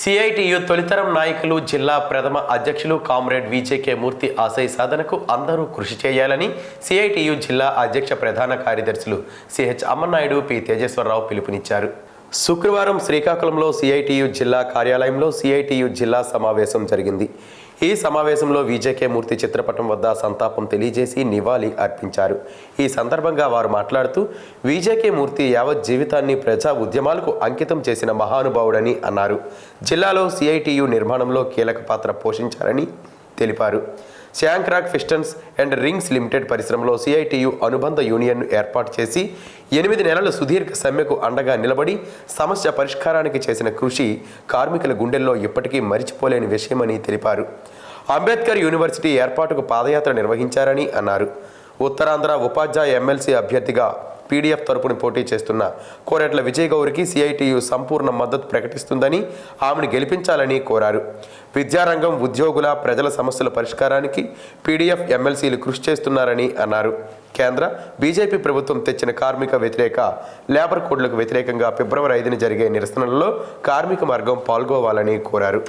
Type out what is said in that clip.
CITU తొలితరం నాయకులు జిల్లా ప్రథమ అధ్యక్షులు కామ్రేడ్ విజేకే మూర్తి ఆశయ సాధనకు అందరూ కృషి చేయాలని సిఐటియు జిల్లా అధ్యక్ష ప్రధాన కార్యదర్శులు సిహెచ్ అమ్మనాయుడు పి తేజేశ్వరరావు పిలుపునిచ్చారు. శుక్రవారం శ్రీకాకుళంలో సిఐటియు జిల్లా కార్యాలయంలో సిఐటియు జిల్లా సమావేశం జరిగింది. ఈ సమావేశంలో విజేకే మూర్తి చిత్రపటం వద్ద సంతాపం తెలియజేసి నివాళి అర్పించారు. ఈ సందర్భంగా వారు మాట్లాడుతూ విజేకే మూర్తి యావత్ జీవితాన్ని ప్రజా ఉద్యమాలకు అంకితం చేసిన మహానుభావుడని అన్నారు. జిల్లాలో సిఐటియు నిర్మాణంలో కీలక పాత్ర పోషించారని తెలిపారు. శాంక్రాక్ పిస్టన్స్ అండ్ రింగ్స్ లిమిటెడ్ పరిశ్రమలో సిఐటియు అనుబంధ యూనియన్ను ఏర్పాటు చేసి 8 నెలల సుదీర్ఘ సమ్మెకు అండగా నిలబడి సమస్య పరిష్కారానికి చేసిన కృషి కార్మికుల గుండెల్లో ఇప్పటికీ మరిచిపోలేని విషయమని తెలిపారు. అంబేద్కర్ యూనివర్సిటీ ఏర్పాటుకు పాదయాత్ర నిర్వహించారని అన్నారు. ఉత్తరాంధ్ర ఉపాధ్యాయ ఎమ్మెల్సీ అభ్యర్థిగా పీడీఎఫ్ తరపున పోటీ చేస్తున్న కోరెట్ల విజయ్ గౌరికి సిఐటియు సంపూర్ణ మద్దతు ప్రకటిస్తుందని, ఆమెను గెలిపించాలని కోరారు. విద్యారంగం, ఉద్యోగుల, ప్రజల సమస్యల పరిష్కారానికి పీడీఎఫ్ ఎమ్మెల్సీలు కృషి చేస్తున్నారని అన్నారు. కేంద్ర బీజేపీ ప్రభుత్వం తెచ్చిన కార్మిక వ్యతిరేక లేబర్ కోడ్లకు వ్యతిరేకంగా ఫిబ్రవరి 5న జరిగే నిరసనలలో కార్మిక మార్గం పాల్గొవాలని కోరారు.